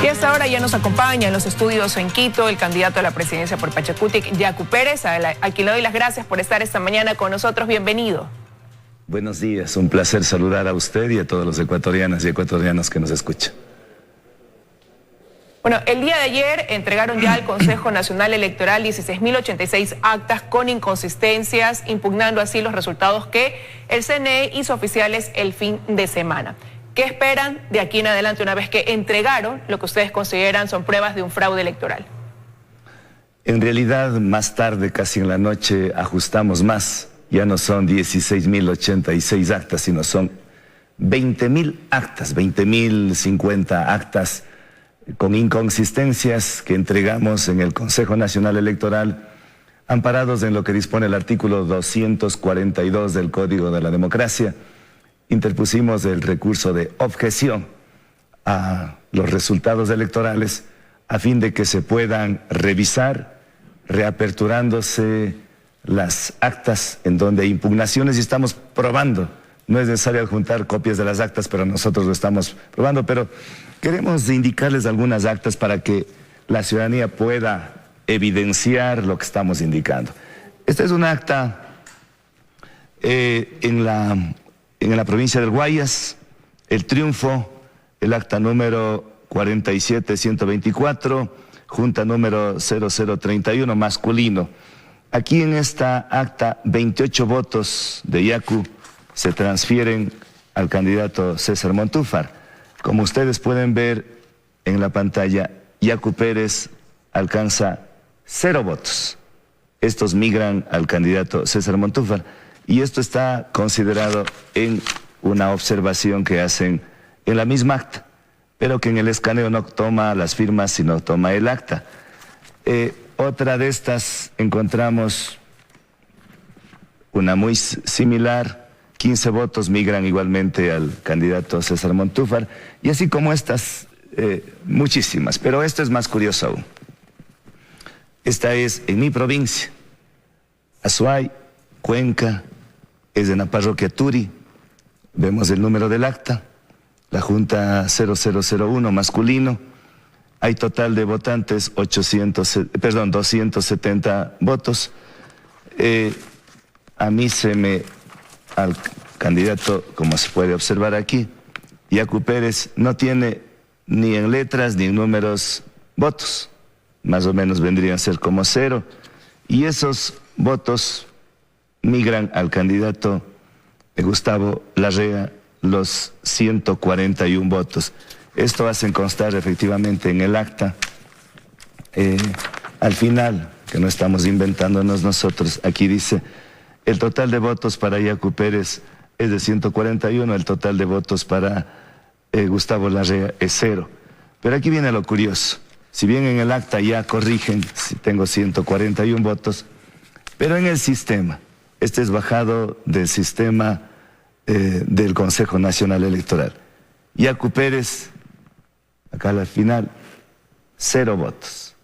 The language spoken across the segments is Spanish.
Y a esta hora ya nos acompaña en los estudios en Quito el candidato a la presidencia por Pachakutik, Yacu Pérez, a quien le doy las gracias por estar esta mañana con nosotros. Bienvenido. Buenos días, un placer saludar a usted y a todos los ecuatorianas y ecuatorianos que nos escuchan. Bueno, el día de ayer entregaron ya al Consejo Nacional Electoral 16.086 actas con inconsistencias, impugnando así los resultados que el CNE hizo oficiales el fin de semana. ¿Qué esperan de aquí en adelante una vez que entregaron lo que ustedes consideran son pruebas de un fraude electoral? En realidad, más tarde, casi en la noche, ajustamos más. Ya no son 16.086 actas, sino son 20.000 actas, 20.050 actas con inconsistencias que entregamos en el Consejo Nacional Electoral, amparados en lo que dispone el artículo 242 del Código de la Democracia. Interpusimos el recurso de objeción a los resultados electorales a fin de que se puedan revisar, reaperturándose las actas en donde hay impugnaciones y estamos probando. No es necesario adjuntar copias de las actas, pero nosotros lo estamos probando. Pero queremos indicarles algunas actas para que la ciudadanía pueda evidenciar lo que estamos indicando. Esta es una acta en la provincia del Guayas, El Triunfo, el acta número 47.124, junta número 0031, masculino. Aquí en esta acta, 28 votos de Yacu se transfieren al candidato César Montúfar. Como ustedes pueden ver en la pantalla, Yacu Pérez alcanza 0 votos. Estos migran al candidato César Montúfar. Y esto está considerado en una observación que hacen en la misma acta, pero que en el escaneo no toma las firmas, sino toma el acta. Otra de estas encontramos una muy similar, 15 votos migran igualmente al candidato César Montúfar, y así como estas, muchísimas, pero esto es más curioso aún. Esta es en mi provincia, Azuay, Cuenca, es en la parroquia Turi. Vemos el número del acta, la junta 0001 masculino. Hay total de votantes 270 votos. A mí al candidato, como se puede observar aquí, Yacu Pérez, no tiene ni en letras ni en números votos. Más o menos vendrían a ser como 0. Y esos votos migran al candidato Gustavo Larrea los 141 votos. Esto hacen constar efectivamente en el acta. Al final, que no estamos inventándonos nosotros, aquí dice, el total de votos para Yacu Pérez es de 141, el total de votos para Gustavo Larrea es 0. Pero aquí viene lo curioso. Si bien en el acta ya corrigen, si tengo 141 votos, pero en el sistema, este es bajado del sistema del Consejo Nacional Electoral. Yacu Pérez, acá al final, 0 votos.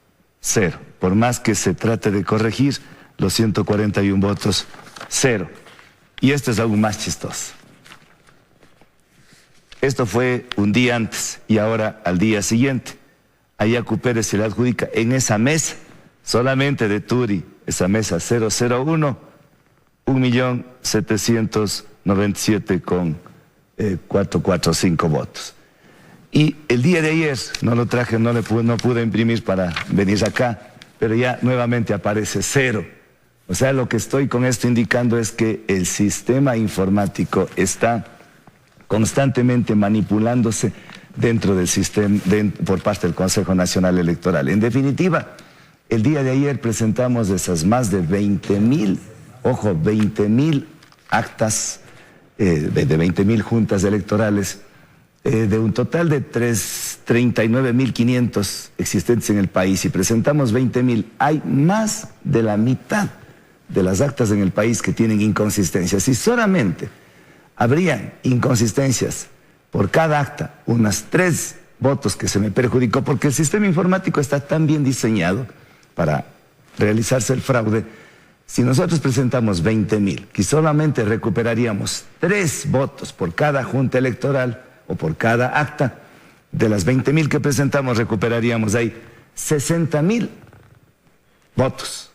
0. Por más que se trate de corregir, los 141 votos, 0. Y esto es algo más chistoso. Esto fue un día antes y ahora al día siguiente. A Yacu Pérez se le adjudica en esa mesa, solamente de Turi, esa mesa 001, 1.797.445 votos. Y el día de ayer, no lo traje, no pude imprimir para venir acá, pero ya nuevamente aparece 0. O sea, lo que estoy con esto indicando es que el sistema informático está constantemente manipulándose dentro del sistema, por parte del Consejo Nacional Electoral. En definitiva, el día de ayer presentamos esas más de 20.000, ojo, 20.000 actas, de 20.000 juntas electorales, de un total de 39.500 existentes en el país, y presentamos 20.000. Hay más de la mitad de las actas en el país que tienen inconsistencias. Si solamente habrían inconsistencias por cada acta, unas 3 votos que se me perjudicó, porque el sistema informático está tan bien diseñado para realizarse el fraude. Si nosotros presentamos 20.000, que solamente recuperaríamos 3 votos por cada junta electoral o por cada acta, De las 20.000 que presentamos, recuperaríamos ahí 60.000 votos,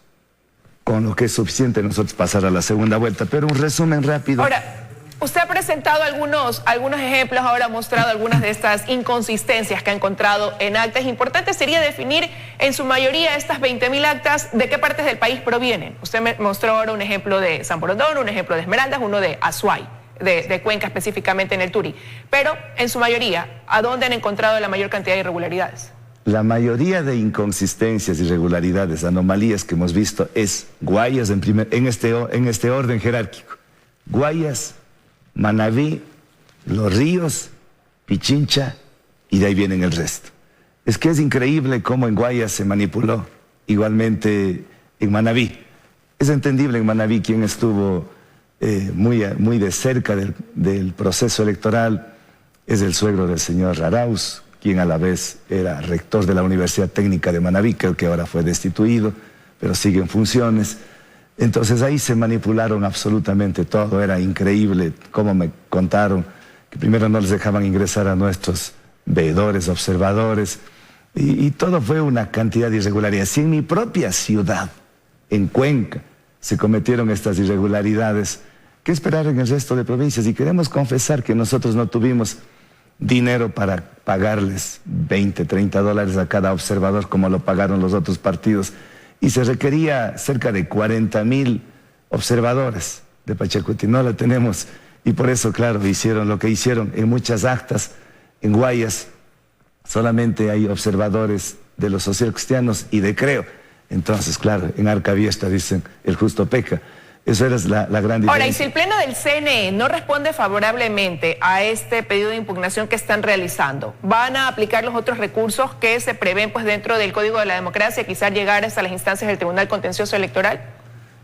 con lo que es suficiente nosotros pasar a la segunda vuelta. Pero un resumen rápido. Ahora, usted ha presentado algunos ejemplos, ahora ha mostrado algunas de estas inconsistencias que ha encontrado en actas. Importante sería definir en su mayoría estas 20.000 actas de qué partes del país provienen. Usted me mostró ahora un ejemplo de San Borondón, un ejemplo de Esmeraldas, uno de Azuay, de Cuenca específicamente en el Turi. Pero en su mayoría, ¿a dónde han encontrado la mayor cantidad de irregularidades? La mayoría de inconsistencias, irregularidades, anomalías que hemos visto es Guayas en este orden jerárquico. Guayas, Manabí, Los Ríos, Pichincha, y de ahí vienen el resto. Es que es increíble cómo en Guayas se manipuló, igualmente en Manabí. Es entendible en Manabí quien estuvo muy de cerca del proceso electoral, es el suegro del señor Arauz, quien a la vez era rector de la Universidad Técnica de Manabí, creo que ahora fue destituido, pero sigue en funciones. Entonces ahí se manipularon absolutamente todo, era increíble cómo me contaron que primero no les dejaban ingresar a nuestros veedores, observadores, y todo fue una cantidad de irregularidades. Si en mi propia ciudad, en Cuenca, se cometieron estas irregularidades, ¿qué esperar en el resto de provincias? Y queremos confesar que nosotros no tuvimos dinero para pagarles 20, 30 dólares a cada observador como lo pagaron los otros partidos. Y se requería cerca de 40.000 observadores de Pachacuti. No la tenemos. Y por eso, claro, hicieron lo que hicieron. En muchas actas, en Guayas, solamente hay observadores de los socialcristianos y de Creo. Entonces, claro, en Arcabiesta dicen, el justo peca. Eso era la gran diferencia. Ahora, y si el Pleno del CNE no responde favorablemente a este pedido de impugnación que están realizando, ¿van a aplicar los otros recursos que se prevén pues dentro del Código de la Democracia, quizás llegar hasta las instancias del Tribunal Contencioso Electoral?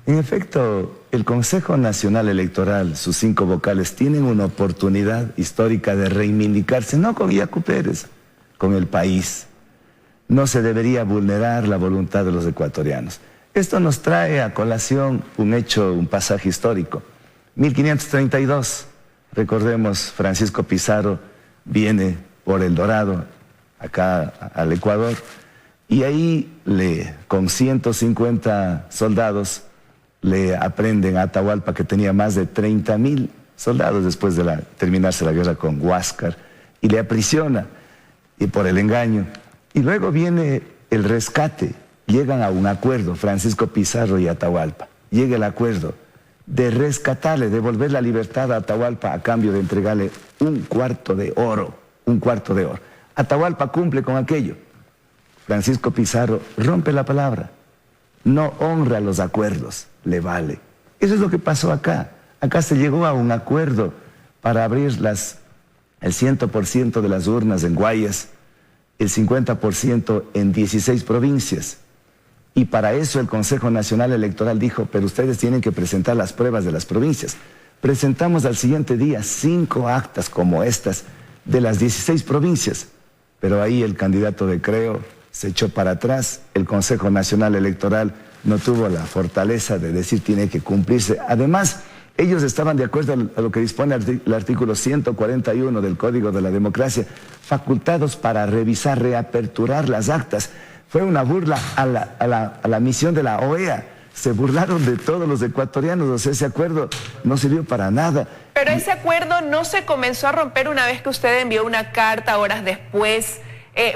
En efecto, el Consejo Nacional Electoral, sus 5 vocales, tienen una oportunidad histórica de reivindicarse, no con Yacu Pérez, con el país. No se debería vulnerar la voluntad de los ecuatorianos. Esto nos trae a colación un pasaje histórico. 1532, recordemos, Francisco Pizarro viene por El Dorado, acá al Ecuador, y ahí con 150 soldados le aprenden a Atahualpa, que tenía más de 30.000 soldados después de terminarse la guerra con Huáscar, y le aprisiona, y por el engaño. Y luego viene el rescate. Llegan a un acuerdo, Francisco Pizarro y Atahualpa. Llega el acuerdo de rescatarle, devolver la libertad a Atahualpa a cambio de entregarle un cuarto de oro. Atahualpa cumple con aquello. Francisco Pizarro rompe la palabra, no honra los acuerdos, le vale. Eso es lo que pasó acá. Acá se llegó a un acuerdo para abrir el 100% de las urnas en Guayas, el 50% en 16 provincias. Y para eso el Consejo Nacional Electoral dijo, pero ustedes tienen que presentar las pruebas de las provincias. Presentamos al siguiente día 5 actas como estas de las 16 provincias. Pero ahí el candidato de Creo se echó para atrás. El Consejo Nacional Electoral no tuvo la fortaleza de decir tiene que cumplirse. Además, ellos estaban de acuerdo a lo que dispone el artículo 141 del Código de la Democracia, facultados para revisar, reaperturar las actas. Fue una burla a la misión de la OEA. Se burlaron de todos los ecuatorianos, o sea, ese acuerdo no sirvió para nada. Pero ese acuerdo no se comenzó a romper una vez que usted envió una carta, horas después,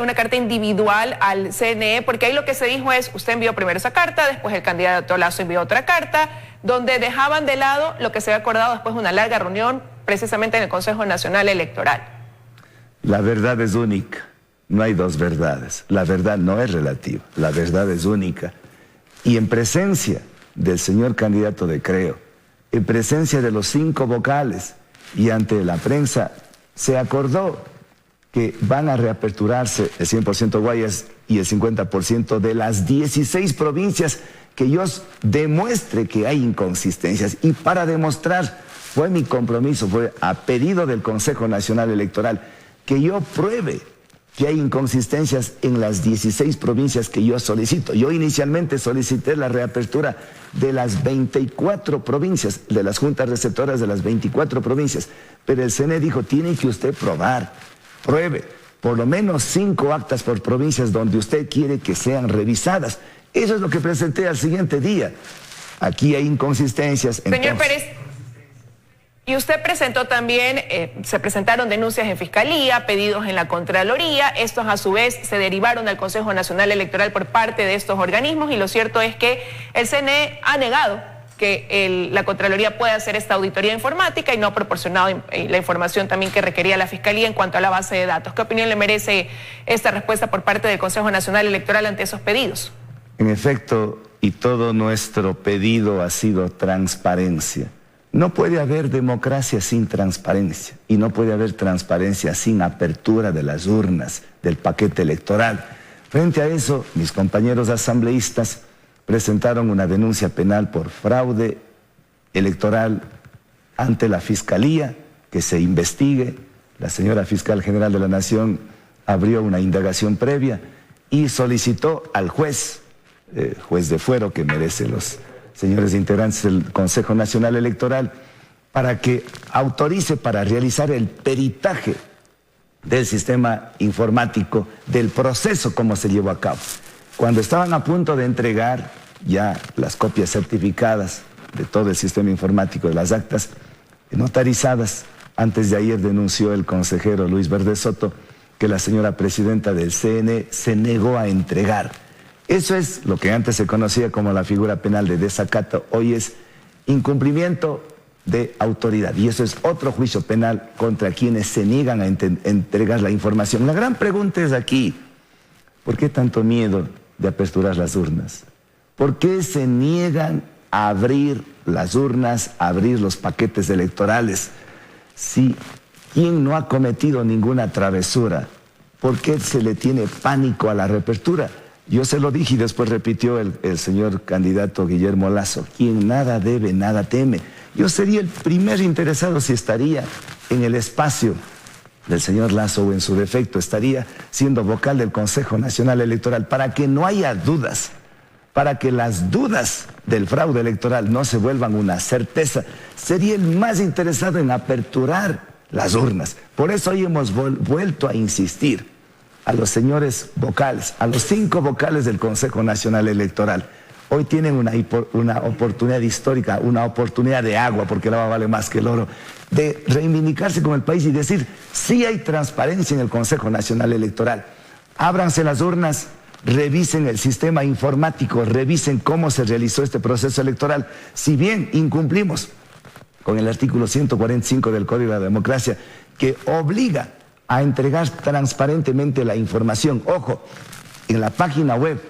una carta individual al CNE, porque ahí lo que se dijo es, usted envió primero esa carta, después el candidato Lazo envió otra carta, donde dejaban de lado lo que se había acordado después de una larga reunión, precisamente en el Consejo Nacional Electoral. La verdad es única. No hay dos verdades. La verdad no es relativa. La verdad es única. Y en presencia del señor candidato de Creo, en presencia de los 5 vocales y ante la prensa, se acordó que van a reaperturarse el 100% Guayas y el 50% de las 16 provincias, que yo demuestre que hay inconsistencias. Y para demostrar, fue mi compromiso, fue a pedido del Consejo Nacional Electoral, que yo pruebe que hay inconsistencias en las 16 provincias que yo solicito. Yo inicialmente solicité la reapertura de las 24 provincias, de las juntas receptoras de las 24 provincias, pero el CNE dijo, tiene que usted probar, pruebe. por lo menos 5 actas por provincias donde usted quiere que sean revisadas. Eso es lo que presenté al siguiente día. Aquí hay inconsistencias. Señor Pérez, y usted presentó también, se presentaron denuncias en Fiscalía, pedidos en la Contraloría, estos a su vez se derivaron al Consejo Nacional Electoral por parte de estos organismos y lo cierto es que el CNE ha negado que la Contraloría pueda hacer esta auditoría informática y no ha proporcionado la información también que requería la Fiscalía en cuanto a la base de datos. ¿Qué opinión le merece esta respuesta por parte del Consejo Nacional Electoral ante esos pedidos? En efecto, y todo nuestro pedido ha sido transparencia. No puede haber democracia sin transparencia y no puede haber transparencia sin apertura de las urnas, del paquete electoral. Frente a eso, mis compañeros asambleístas presentaron una denuncia penal por fraude electoral ante la Fiscalía, que se investigue. La señora Fiscal General de la Nación abrió una indagación previa y solicitó al juez de fuero que merecen los señores integrantes del Consejo Nacional Electoral, para que autorice para realizar el peritaje del sistema informático, del proceso como se llevó a cabo. Cuando estaban a punto de entregar ya las copias certificadas de todo el sistema informático de las actas notarizadas, antes de ayer denunció el consejero Luis Verde Soto que la señora presidenta del CNE se negó a entregar. Eso es lo que antes se conocía como la figura penal de desacato, hoy es incumplimiento de autoridad. Y eso es otro juicio penal contra quienes se niegan a entregar la información. La gran pregunta es aquí, ¿por qué tanto miedo de aperturar las urnas? ¿Por qué se niegan a abrir las urnas, a abrir los paquetes electorales? Si quien no ha cometido ninguna travesura, ¿por qué se le tiene pánico a la reapertura? Yo se lo dije y después repitió el señor candidato Guillermo Lasso, quien nada debe, nada teme. Yo sería el primer interesado si estaría en el espacio del señor Lasso o en su defecto, estaría siendo vocal del Consejo Nacional Electoral para que no haya dudas, para que las dudas del fraude electoral no se vuelvan una certeza. Sería el más interesado en aperturar las urnas. Por eso hoy hemos vuelto a insistir a los señores vocales, a los 5 vocales del Consejo Nacional Electoral. Hoy tienen una oportunidad histórica, una oportunidad de agua, porque el agua vale más que el oro, de reivindicarse con el país y decir, sí hay transparencia en el Consejo Nacional Electoral. Ábranse las urnas, revisen el sistema informático, revisen cómo se realizó este proceso electoral. Si bien incumplimos con el artículo 145 del Código de la Democracia, que obliga a entregar transparentemente la información. Ojo, en la página web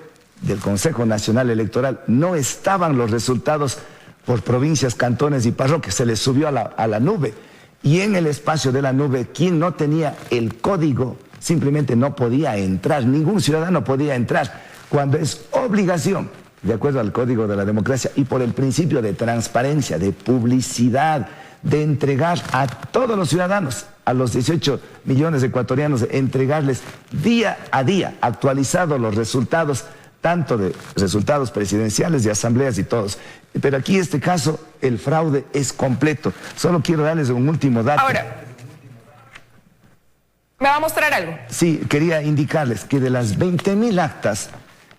del Consejo Nacional Electoral no estaban los resultados por provincias, cantones y parroquias, se les subió a la nube. Y en el espacio de la nube, quien no tenía el código simplemente no podía entrar, ningún ciudadano podía entrar, cuando es obligación, de acuerdo al Código de la Democracia y por el principio de transparencia, de publicidad, de entregar a todos los ciudadanos, a los 18 millones de ecuatorianos, entregarles día a día actualizados los resultados, tanto de resultados presidenciales, de asambleas y todos. Pero aquí en este caso el fraude es completo. Solo quiero darles un último dato. Ahora, ¿me va a mostrar algo? Sí, quería indicarles que de las 20.000 actas,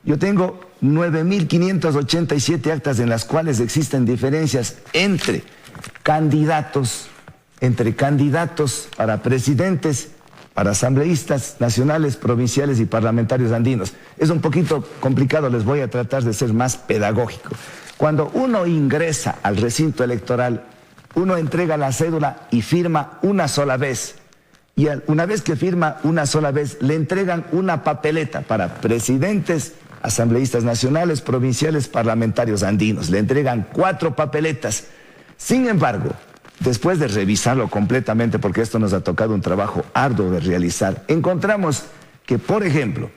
yo tengo 9.587 actas en las cuales existen diferencias entre candidatos para presidentes, para asambleístas nacionales, provinciales y parlamentarios andinos. Es un poquito complicado, les voy a tratar de ser más pedagógico. Cuando uno ingresa al recinto electoral, uno entrega la cédula y firma una sola vez. Y una vez que firma una sola vez, le entregan una papeleta para presidentes, asambleístas nacionales, provinciales, parlamentarios andinos. Le entregan 4 papeletas. Sin embargo, después de revisarlo completamente, porque esto nos ha tocado un trabajo arduo de realizar, encontramos que, por ejemplo,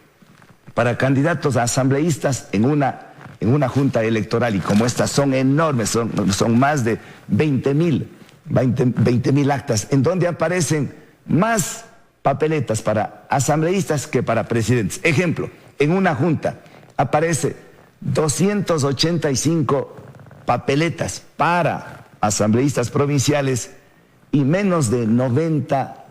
para candidatos a asambleístas en una junta electoral, y como estas son enormes, son más de 20.000 actas, en donde aparecen más papeletas para asambleístas que para presidentes. Ejemplo, en una junta aparece 285 papeletas para asambleístas provinciales y menos de 90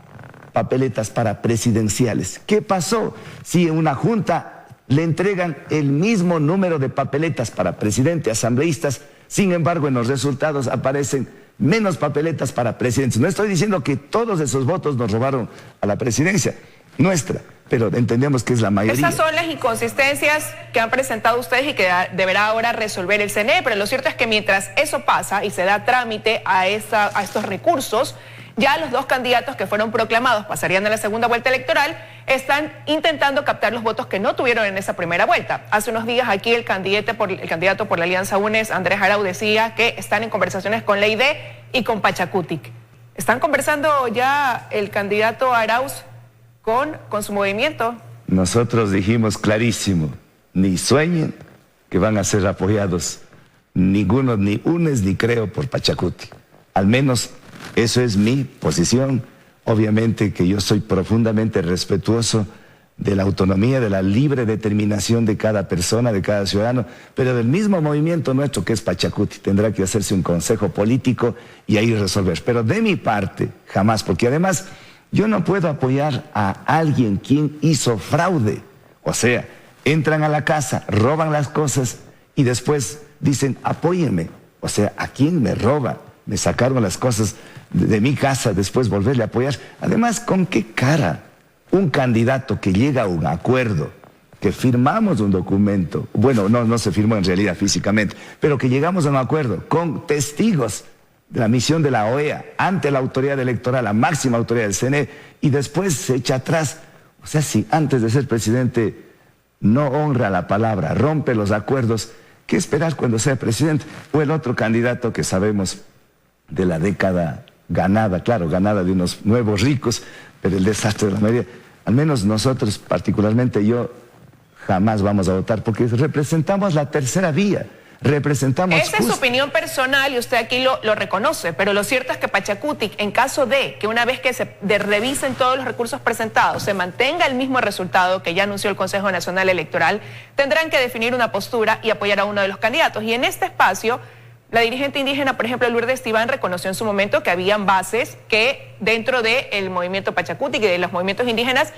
papeletas para presidenciales. ¿Qué pasó si en una junta le entregan el mismo número de papeletas para presidente, asambleístas? Sin embargo, en los resultados aparecen menos papeletas para presidentes. No estoy diciendo que todos esos votos nos robaron a la presidencia nuestra, pero entendemos que es la mayoría. Esas son las inconsistencias que han presentado ustedes y que deberá ahora resolver el CNE, pero lo cierto es que mientras eso pasa y se da trámite a estos recursos, ya los dos candidatos que fueron proclamados pasarían a la segunda vuelta electoral, están intentando captar los votos que no tuvieron en esa primera vuelta. Hace unos días aquí el candidato por la Alianza UNES, Andrés Arauz, decía que están en conversaciones con la ID y con Pachacutic. ¿Están conversando ya el candidato Arauz con su movimiento? Nosotros dijimos clarísimo, ni sueñen que van a ser apoyados ninguno, ni UNES ni Creo por Pachacutic. Al menos eso es mi posición. Obviamente que yo soy profundamente respetuoso de la autonomía, de la libre determinación de cada persona, de cada ciudadano, pero del mismo movimiento nuestro que es Pachacutic. Tendrá que hacerse un consejo político y ahí resolver. Pero de mi parte, jamás, porque además yo no puedo apoyar a alguien quien hizo fraude. O sea, entran a la casa, roban las cosas y después dicen, apóyenme. O sea, ¿a quién me roba? Me sacaron las cosas de mi casa, después volverle a apoyar. Además, ¿con qué cara un candidato que llega a un acuerdo, que firmamos un documento, bueno, no se firmó en realidad físicamente, pero que llegamos a un acuerdo con testigos de la misión de la OEA ante la autoridad electoral, la máxima autoridad del CNE, y después se echa atrás? O sea, si antes de ser presidente no honra la palabra, rompe los acuerdos, ¿qué esperar cuando sea presidente? O el otro candidato que sabemos de la década ganada, claro, ganada de unos nuevos ricos, pero el desastre de la mayoría. Al menos nosotros, particularmente yo, jamás vamos a votar porque representamos la tercera vía. Representamos. Esa es su opinión personal y usted aquí lo reconoce, pero lo cierto es que Pachacutic, en caso de que una vez que se revisen todos los recursos presentados, se mantenga el mismo resultado que ya anunció el Consejo Nacional Electoral, tendrán que definir una postura y apoyar a uno de los candidatos. Y en este espacio, la dirigente indígena, por ejemplo, Lourdes Tibán, reconoció en su momento que habían bases que dentro del movimiento Pachacutic y de los movimientos indígenas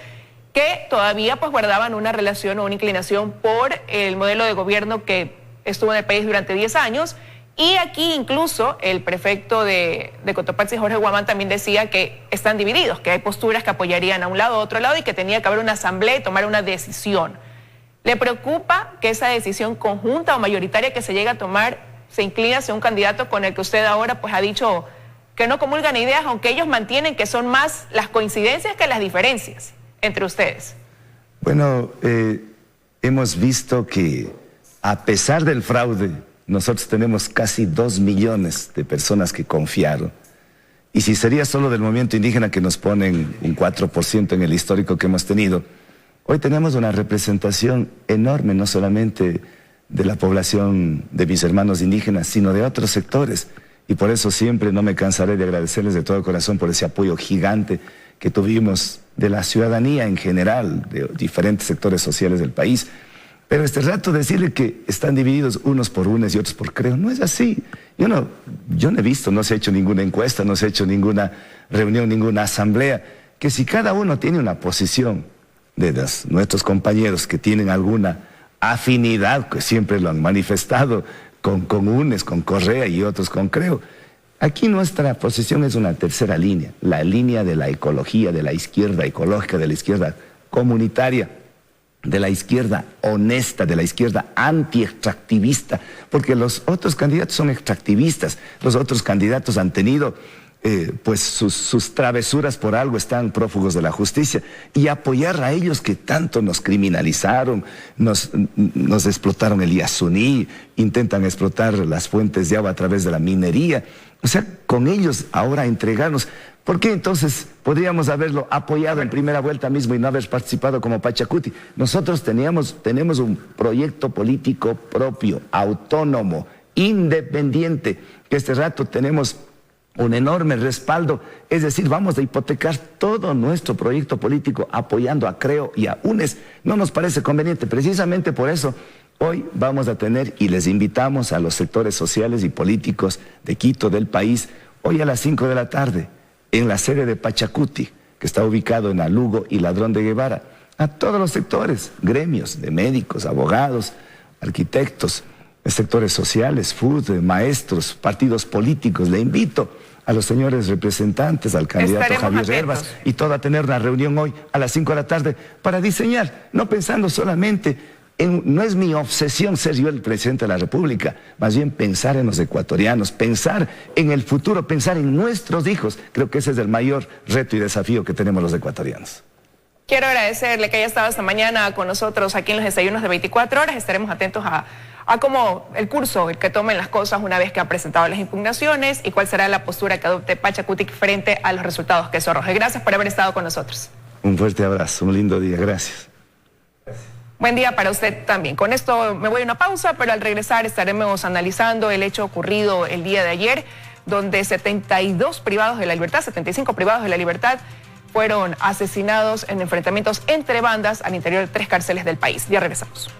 que todavía pues guardaban una relación o una inclinación por el modelo de gobierno que estuvo en el país durante 10 años. Y aquí incluso el prefecto de Cotopaxi, Jorge Guamán, también decía que están divididos, que hay posturas que apoyarían a un lado o a otro lado y que tenía que haber una asamblea y tomar una decisión. ¿Le preocupa que esa decisión conjunta o mayoritaria que se llega a tomar se inclina hacia un candidato con el que usted ahora pues ha dicho que no comulgan ideas, aunque ellos mantienen que son más las coincidencias que las diferencias entre ustedes? Bueno, hemos visto que a pesar del fraude, nosotros tenemos casi 2 millones de personas que confiaron. Y si sería solo del movimiento indígena que nos ponen un 4% en el histórico que hemos tenido, hoy tenemos una representación enorme, no solamente de la población de mis hermanos indígenas, sino de otros sectores. Y por eso siempre no me cansaré de agradecerles de todo corazón por ese apoyo gigante que tuvimos de la ciudadanía en general, de diferentes sectores sociales del país. Pero este rato decirle que están divididos unos por UNES y otros por Creo, no es así. Yo no he visto, no se ha hecho ninguna encuesta, no se ha hecho ninguna reunión, ninguna asamblea, que si cada uno tiene una posición de nuestros compañeros que tienen alguna afinidad, que siempre lo han manifestado, con UNES, con Correa y otros con Creo. Aquí nuestra posición es una tercera línea, la línea de la ecología, de la izquierda ecológica, de la izquierda comunitaria, de la izquierda honesta, de la izquierda anti-extractivista, porque los otros candidatos son extractivistas, los otros candidatos han tenido pues sus travesuras por algo, están prófugos de la justicia, y apoyar a ellos que tanto nos criminalizaron, nos explotaron el Yasuní, intentan explotar las fuentes de agua a través de la minería, o sea, con ellos ahora entregarnos. ¿Por qué entonces podríamos haberlo apoyado en primera vuelta mismo y no haber participado como Pachacutic? Nosotros tenemos un proyecto político propio, autónomo, independiente, que este rato tenemos un enorme respaldo, es decir, vamos a hipotecar todo nuestro proyecto político apoyando a Creo y a UNES. No nos parece conveniente, precisamente por eso hoy vamos a tener, y les invitamos a los sectores sociales y políticos de Quito, del país, hoy a las 5 de la tarde, en la sede de Pachacutic, que está ubicado en Alugo y Ladrón de Guevara, a todos los sectores, gremios de médicos, abogados, arquitectos, sectores sociales, food, maestros, partidos políticos. Le invito a los señores representantes, al candidato Javier Hervas y todo a tener una reunión hoy a las 5 de la tarde para diseñar, no pensando solamente no es mi obsesión ser yo el presidente de la República, más bien pensar en los ecuatorianos, pensar en el futuro, pensar en nuestros hijos. Creo que ese es el mayor reto y desafío que tenemos los ecuatorianos. Quiero agradecerle que haya estado esta mañana con nosotros aquí en los desayunos de 24 horas. Estaremos atentos a cómo el curso, el que tomen las cosas una vez que ha presentado las impugnaciones y cuál será la postura que adopte Pachacutic frente a los resultados que eso arroje. Gracias por haber estado con nosotros. Un fuerte abrazo, un lindo día. Gracias. Buen día para usted también. Con esto me voy a una pausa, pero al regresar estaremos analizando el hecho ocurrido el día de ayer, donde 72 privados de la libertad, 75 privados de la libertad, fueron asesinados en enfrentamientos entre bandas al interior de 3 cárceles del país. Ya regresamos.